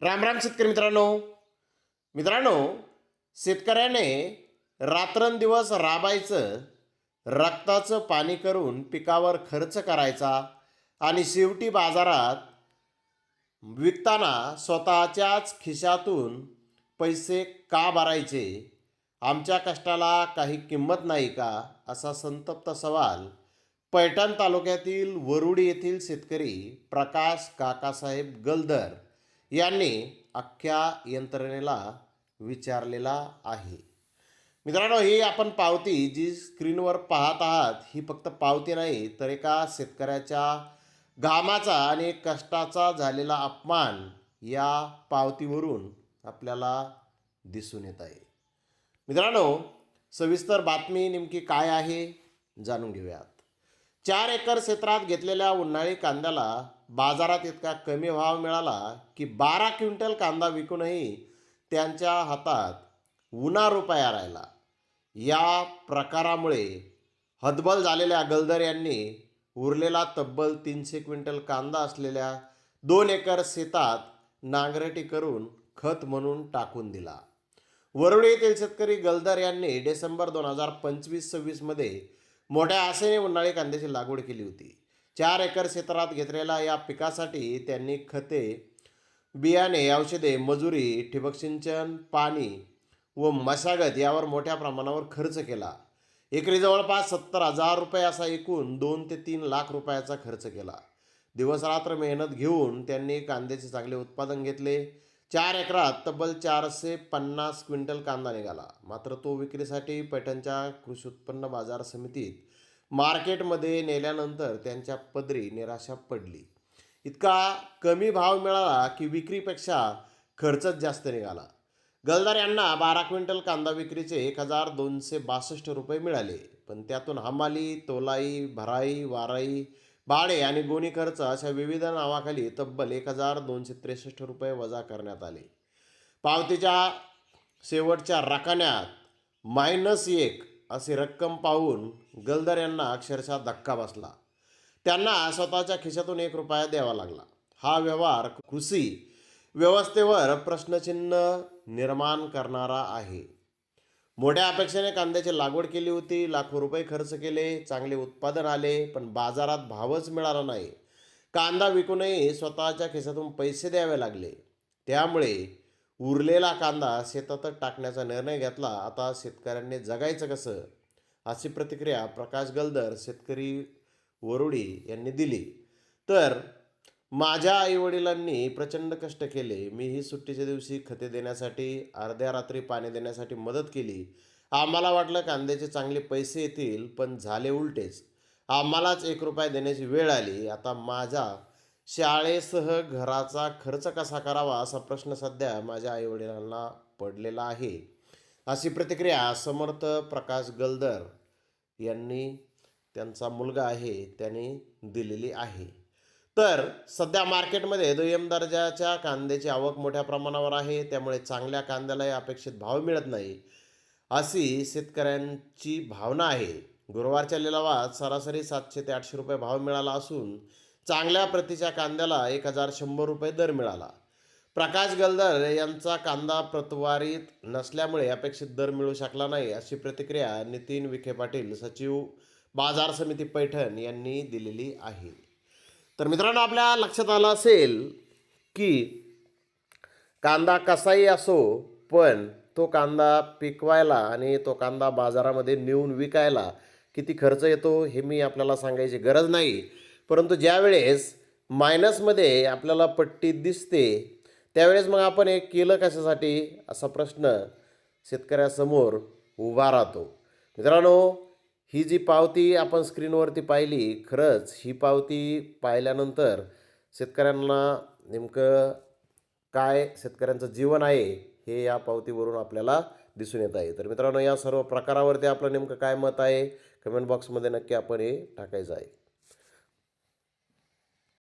राम राम शेतकरी मित्रांनो शेतकऱ्याने रात्रंदिवस राबायचं, रक्ताचं पाणी करून पिकावर खर्च करायचा आणि शेवटी बाजारात विकताना स्वतःच्याच खिशातून पैसे का भरायचे? आमच्या कष्टाला काही किंमत नाही का? असा संतप्त सवाल पैठण तालुक्यातील वरुडी येथील शेतकरी प्रकाश काकासाहेब गलदर यांनी अख्ख्या यंत्रणेला विचारलेला आहे. मित्रांनो, ही आपण पावती जी स्क्रीनवर पाहत आहात ही फक्त पावती नाही, तर एका शेतकऱ्याच्या घामाचा आणि कष्टाचा झालेला अपमान या पावतीवरून आपल्याला दिसून येत आहे. मित्रांनो, सविस्तर बातमी नेमकी काय आहे जाणून घेऊयात. 4 एकर क्षेत्रात घेतलेल्या उन्हाळी कांद्याला बाजारात इतका कमी भाव मिळाला की 12 क्विंटल कांदा विकूनही त्यांच्या हातात उना रुपया राहिला. या प्रकारामुळे हतबल झालेल्या गलदर यांनी उरलेला तब्बल 300 क्विंटल कांदा असलेल्या 2 एकर शेतात नांगरटी करून खत म्हणून टाकून दिला. वरुडी येथील शेतकरी गलदर यांनी डिसेंबर 2025-26 मध्ये मोठ्या आशेने उन्हाळी कांद्याची लागवड केली होती. 4 एकर क्षेत्रात घेतलेल्या या पिकासाठी त्यांनी खते, बियाणे, औषधे, मजुरी, ठिबक सिंचन, पाणी व मशागत यावर मोठ्या प्रमाणावर खर्च केला. एकरी जवळपास 70,000 रुपये असा एकूण 2 ते 3 लाख रुपयाचा खर्च केला. दिवसरात्र मेहनत घेऊन त्यांनी कांद्याचे चांगले उत्पादन घेतले. 4 एकरात तब्बल 450 क्विंटल कांदा निघाला. मात्र तो विक्रीसाठी पैठणच्या कृषी उत्पन्न बाजार समितीत मार्केटमध्ये नेल्यानंतर त्यांच्या पदरी निराशा पडली. इतका कमी भाव मिळाला की विक्रीपेक्षा खर्चच जास्त निघाला. गलदार यांना 12 क्विंटल कांदा विक्रीचे 1,262 रुपये मिळाले, पण त्यातून हमाली, तोलाई, भराई, वाराई, भाडे आणि गोणी खर्च अशा विविध नावाखाली तब्बल 1,263 रुपये वजा करण्यात आले. पावतीच्या शेवटच्या रकान्यात -1 अशी रक्कम पाहून गलदर यांना अक्षरशः धक्का बसला. त्यांना स्वतःच्या खिशातून 1 रुपया द्यावा लागला. हा व्यवहार कृषी व्यवस्थेवर प्रश्नचिन्ह निर्माण करणारा आहे. मोठ्या अपेक्षेने कांद्याची लागवड केली होती, लाखो रुपये खर्च केले, चांगले उत्पादन आले, पण बाजारात भावच मिळाला नाही. कांदा विकूनही स्वतःच्या खिशातून पैसे द्यावे लागले. त्यामुळे उरलेला कांदा शेतातच टाकण्याचा निर्णय घेतला. आता शेतकऱ्यांनी जगायचं कसं, अशी प्रतिक्रिया प्रकाश गलदर शेतकरी वरुडी यांनी दिली. तर माझ्या आईवडिलांनी प्रचंड कष्ट केले. मीही सुट्टीच्या दिवशी खते देण्यासाठी, अर्ध्या रात्री पाणी देण्यासाठी मदत केली. आम्हाला वाटलं कांद्याचे चांगले पैसे येतील, पण झाले उलटेच. आम्हालाच 1 रुपया देण्याची वेळ आली. आता माझ्या शाळेसह घराचा खर्च कसा करावा असा प्रश्न सध्या माझ्या आईवडिलांना पडलेला आहे, अशी प्रतिक्रिया समर्थ प्रकाश गलदर यांनी, त्यांचा मुलगा आहे, त्यांनी दिलेली आहे. तर सध्या मार्केटमध्ये दुय्यम दर्जाच्या कांद्याची आवक मोठ्या प्रमाणावर आहे. त्यामुळे चांगल्या कांद्यालाही अपेक्षित भाव मिळत नाही, अशी शेतकऱ्यांची भावना आहे. गुरुवारच्या लिलावात सरासरी 700 ते 800 रुपये भाव मिळाला असून चांगल्या प्रतीच्या कांद्याला 1,100 रुपये दर मिळाला. प्रकाश गलदर यांचा कांदा प्रतवारीत नसल्यामुळे अपेक्षित दर मिळू शकला नाही, अशी प्रतिक्रिया नितीन विखे पाटील, सचिव बाजार समिती पैठण यांनी दिलेली आहे. तर मित्रांनो, आपल्या लक्षात आलं असेल की कांदा कसाही असो, पण तो कांदा पिकवायला आणि तो कांदा बाजारामध्ये नेऊन विकायला किती खर्च येतो हे मी आपल्याला सांगायची गरज नाही. परंतु ज्यावेळेस मायनसमध्ये आपल्याला पट्टी दिसते त्यावेळेस मग आपण हे केलं कशासाठी, असा प्रश्न शेतकऱ्यासमोर उभा राहतो. मित्रांनो, ही जी पावती आपण स्क्रीनवरती पाहिली, खरंच ही पावती पाहिल्यानंतर शेतकऱ्यांना नेमकं काय शेतकऱ्यांचं जीवन आहे हे या पावतीवरून आपल्याला दिसून येत आहे. तर मित्रांनो, या सर्व प्रकारावरती आपलं नेमकं काय मत आहे कमेंट बॉक्समध्ये नक्की आपण हे टाकायचं आहे.